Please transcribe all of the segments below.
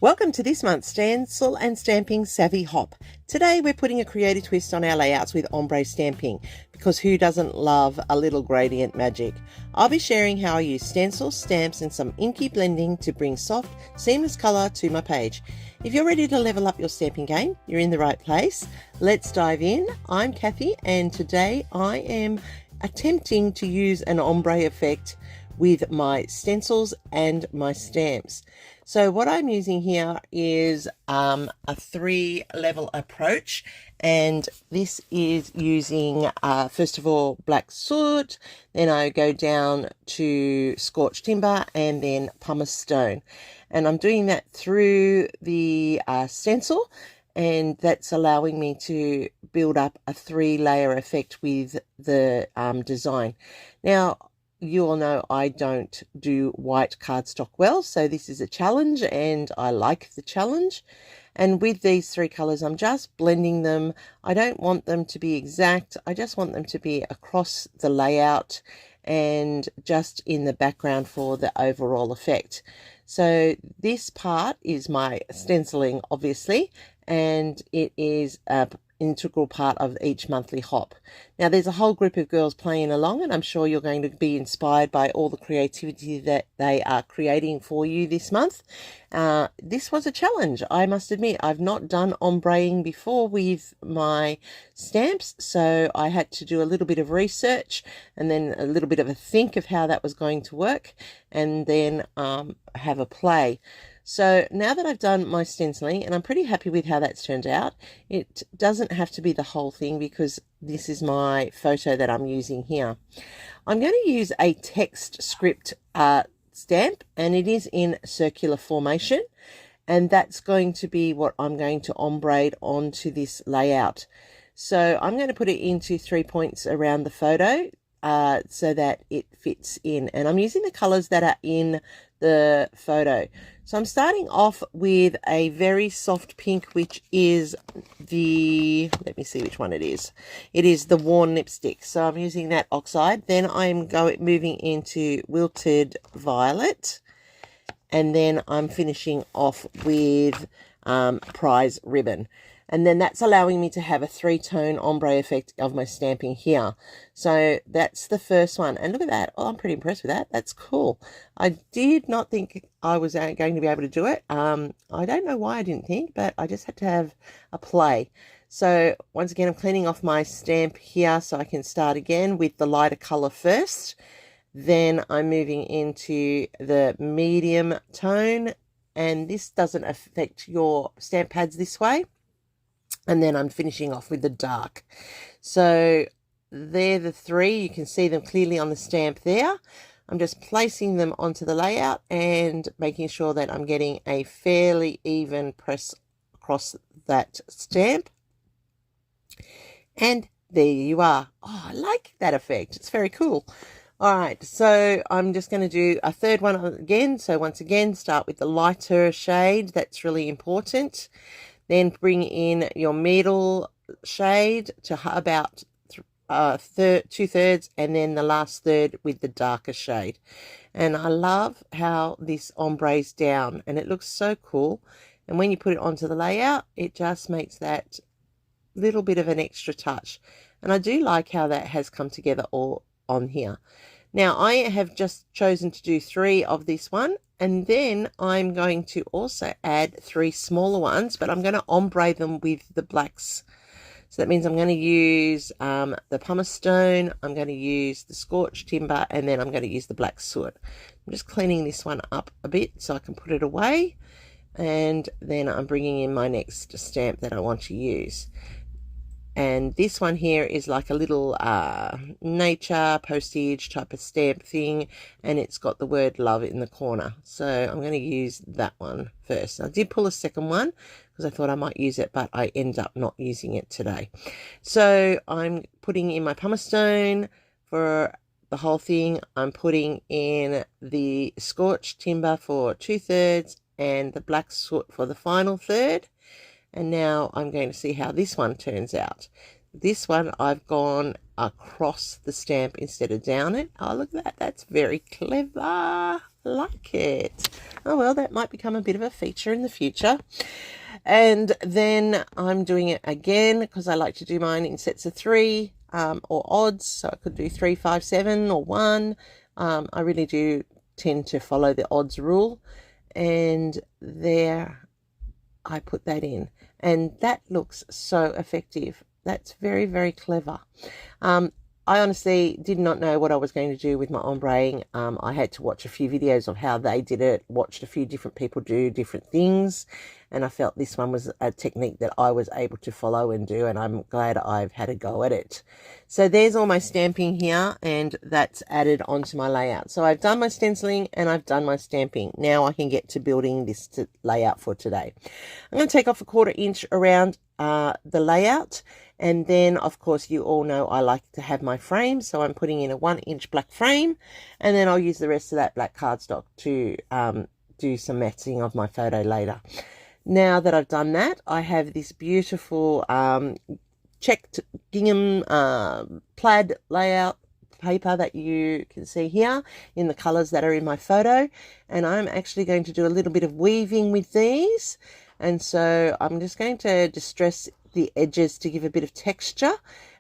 Welcome to this month's Stencil and Stamping Savvy Hop. Today we're putting a creative twist on our layouts with ombre stamping, because who doesn't love a little gradient magic? I'll be sharing how I use stencils, stamps and some inky blending to bring soft, seamless colour to my page. If you're ready to level up your stamping game, you're in the right place. Let's dive in. I'm Kathy and today I am attempting to use an ombre effect with my stencils and my stamps. So what I'm using here is a 3-level approach, and this is using first of all black soot, then I go down to scorched timber and then pumice stone, and I'm doing that through the stencil, and that's allowing me to build up a 3-layer effect with the design. Now you all know I don't do white cardstock well, so this is a challenge and I like the challenge. And with these 3 colors, I'm just blending them. I don't want them to be exact. I just want them to be across the layout and just in the background for the overall effect. So this part is my stenciling, obviously, and it is a integral part of each monthly hop. Now there's a whole group of girls playing along, and I'm sure you're going to be inspired by all the creativity that they are creating for you this month. This was a challenge, I must admit. I've not done ombreing before with my stamps, so I had to do a little bit of research and then a little bit of a think of how that was going to work, and then have a play. So now that I've done my stenciling, and I'm pretty happy with how that's turned out, it doesn't have to be the whole thing because this is my photo that I'm using here. I'm going to use a text script stamp, and it is in circular formation, and that's going to be what I'm going to ombre onto this layout. So I'm going to put it into 3 points around the photo so that it fits in, and I'm using the colors that are in the photo. So I'm starting off with a very soft pink, which is the, let me see which one it is. It is the worn lipstick. So I'm using that oxide. Then I'm moving into wilted violet, and then I'm finishing off with prize ribbon. And then that's allowing me to have a 3-tone ombre effect of my stamping here. So that's the first one. And look at that. Oh, I'm pretty impressed with that. That's cool. I did not think I was going to be able to do it. I don't know why I didn't think, but I just had to have a play. So once again, I'm cleaning off my stamp here so I can start again with the lighter color first. Then I'm moving into the medium tone, and this doesn't affect your stamp pads this way. And then I'm finishing off with the dark. So they're the 3. You can see them clearly on the stamp there. I'm just placing them onto the layout and making sure that I'm getting a fairly even press across that stamp. And there you are. Oh, I like that effect. It's very cool. All right, so I'm just going to do a 3rd one again. So once again, start with the lighter shade. That's really important. Then bring in your middle shade to about 2/3, and then the last third with the darker shade. And I love how this ombre's down, and it looks so cool. And when you put it onto the layout, it just makes that little bit of an extra touch. And I do like how that has come together all on here. Now I have just chosen to do 3 of this one, and then I'm going to also add 3 smaller ones, but I'm going to ombre them with the blacks. So that means I'm going to use the pumice stone, I'm going to use the scorched timber, and then I'm going to use the black soot. I'm just cleaning this one up a bit so I can put it away, and then I'm bringing in my next stamp that I want to use. And this one here is like a little nature postage type of stamp thing, and it's got the word love in the corner. So I'm going to use that one first. I did pull a second one because I thought I might use it, but I end up not using it today. So I'm putting in my pumice stone for the whole thing. I'm putting in the scorched timber for 2/3 and the black soot for the final third. And now I'm going to see how this one turns out. This one I've gone across the stamp instead of down it. Oh, look at that. That's very clever. Like it. Oh well, that might become a bit of a feature in the future. And then I'm doing it again because I like to do mine in sets of 3 or odds. So I could do 3, 5, 7 or 1. I really do tend to follow the odds rule. And there I put that in. And that looks so effective. That's very, very clever. I honestly did not know what I was going to do with my ombreing. I had to watch a few videos of how they did it, watched a few different people do different things, and I felt this one was a technique that I was able to follow and do, and I'm glad I've had a go at it. So there's all my stamping here, and that's added onto my layout. So I've done my stenciling and I've done my stamping. Now I can get to building this layout for today. I'm going to take off a 1/4 inch around the layout. And then, of course, you all know I like to have my frame. So I'm putting in a 1-inch black frame. And then I'll use the rest of that black cardstock to do some matching of my photo later. Now that I've done that, I have this beautiful checked gingham plaid layout paper that you can see here in the colors that are in my photo. And I'm actually going to do a little bit of weaving with these. And so I'm just going to distress the edges to give a bit of texture,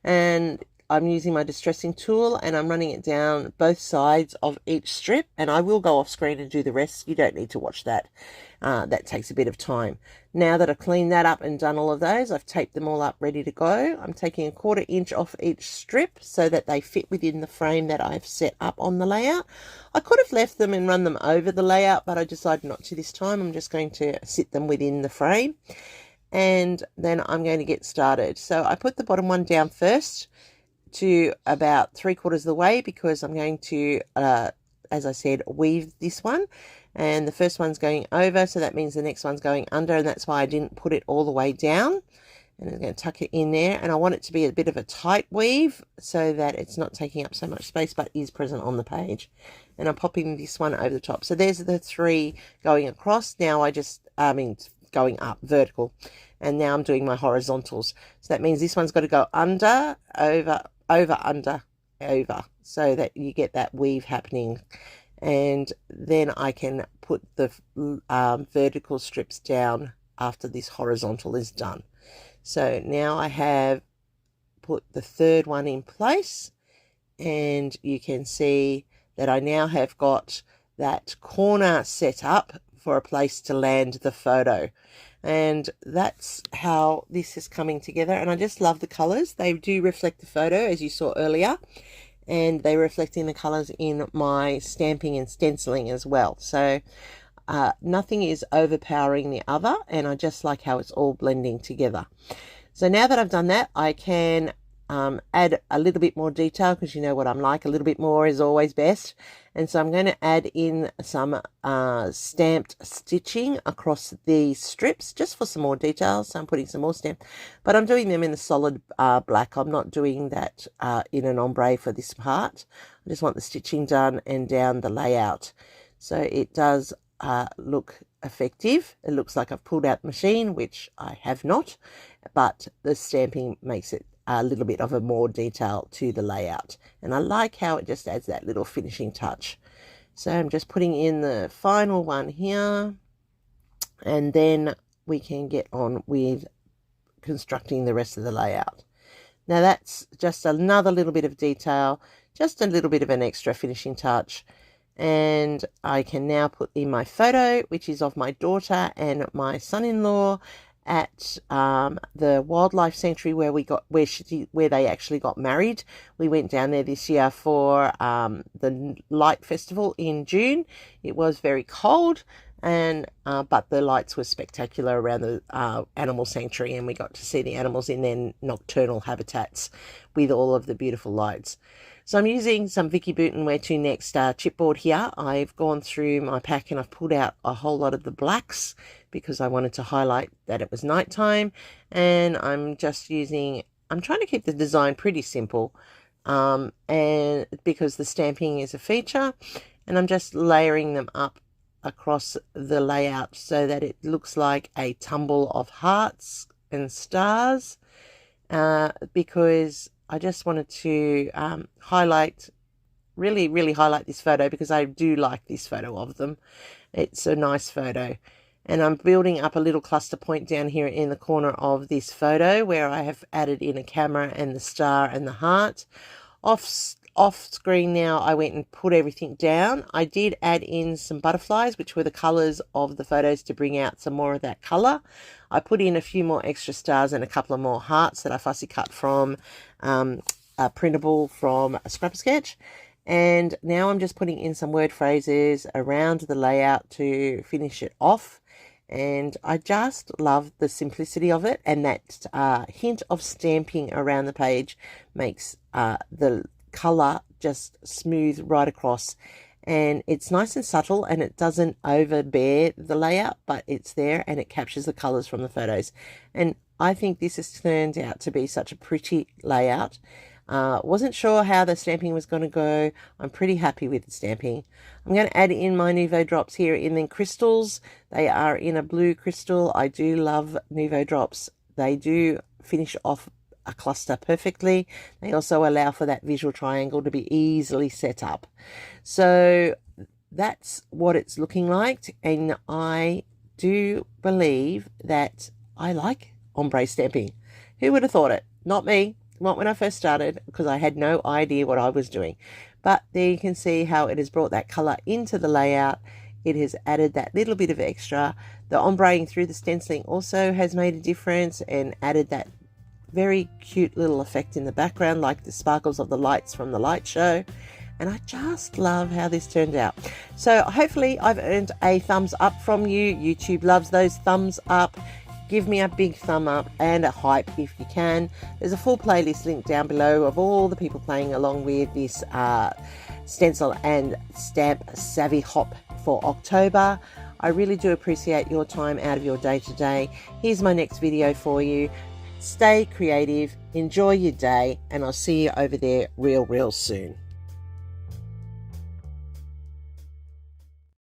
and I'm using my distressing tool and I'm running it down both sides of each strip, and I will go off screen and do the rest. You don't need to watch that. That takes a bit of time. Now that I've cleaned that up and done all of those, I've taped them all up ready to go. I'm taking a 1/4 inch off each strip so that they fit within the frame that I've set up on the layout. I could have left them and run them over the layout, but I decided not to this time. I'm just going to sit them within the frame. And then I'm going to get started. So I put the bottom one down first to about 3/4 of the way because I'm going to, as I said, weave this one. And the first one's going over, so that means the next one's going under, and that's why I didn't put it all the way down. And I'm going to tuck it in there, and I want it to be a bit of a tight weave so that it's not taking up so much space but is present on the page. And I'm popping this one over the top. So there's the 3 going across. Now going up vertical, and now I'm doing my horizontals. So that means this one's got to go under, over, under, over, so that you get that weave happening. And then I can put the vertical strips down after this horizontal is done. So now I have put the 3rd one in place, and you can see that I now have got that corner set up for a place to land the photo. And that's how this is coming together. And I just love the colors. They do reflect the photo, as you saw earlier, and they reflect in the colors in my stamping and stenciling as well. So nothing is overpowering the other, and I just like how it's all blending together. So now that I've done that, I can add a little bit more detail, because you know what I'm like, a little bit more is always best. And so I'm going to add in some stamped stitching across the strips just for some more detail. So I'm putting some more stamp, but I'm doing them in the solid black. I'm not doing that in an ombre for this part. I just want the stitching done and down the layout. So it does look effective. It looks like I've pulled out the machine, which I have not, but the stamping makes it a little bit of a more detail to the layout, and I like how it just adds that little finishing touch. So I'm just putting in the final one here, and then we can get on with constructing the rest of the layout. Now that's just another little bit of detail, just a little bit of an extra finishing touch. And I can now put in my photo, which is of my daughter and my son-in-law at the wildlife sanctuary where they actually got married. We went down there this year for the light festival in June. It was very cold, and but the lights were spectacular around the animal sanctuary, and we got to see the animals in their nocturnal habitats with all of the beautiful lights. So I'm using some Vicky Booten Where To Next chipboard here. I've gone through my pack and I've pulled out a whole lot of the blacks because I wanted to highlight that it was nighttime. And I'm just I'm trying to keep the design pretty simple, and because the stamping is a feature, and I'm just layering them up across the layout so that it looks like a tumble of hearts and stars, because I just wanted to highlight really highlight this photo because I do like this photo of them. It's a nice photo. And I'm building up a little cluster point down here in the corner of this photo where I have added in a camera and the star and the heart. Off screen now, I went and put everything down. I did add in some butterflies, which were the colors of the photos, to bring out some more of that color. I put in a few more extra stars and a couple of more hearts that I fussy cut from a printable from a Scrapper Sketch. And now I'm just putting in some word phrases around the layout to finish it off. And I just love the simplicity of it, and that hint of stamping around the page makes the color just smooth right across, and it's nice and subtle, and it doesn't overbear the layout, but it's there and it captures the colors from the photos. And I think this has turned out to be such a pretty layout. Wasn't sure how the stamping was going to go. I'm pretty happy with the stamping. I'm going to add in my Nuvo drops here in the crystals. They are in a blue crystal. I do love Nuvo drops. They do finish off a cluster perfectly. They also allow for that visual triangle to be easily set up. So that's what it's looking like, and I do believe that I like ombre stamping. Who would have thought it? Not me. Not when I first started, because I had no idea what I was doing. But there you can see how it has brought that color into the layout. It has added that little bit of extra. The ombreing through the stenciling also has made a difference and added that very cute little effect in the background, like the sparkles of the lights from the light show. And I just love how this turned out. So hopefully I've earned a thumbs up from you. YouTube loves those thumbs up. Give me a big thumb up and a hype if you can. There's a full playlist link down below of all the people playing along with this stencil and stamp savvy hop for October. I really do appreciate your time out of your day to day. Here's my next video for you. Stay creative, enjoy your day, and I'll see you over there real soon.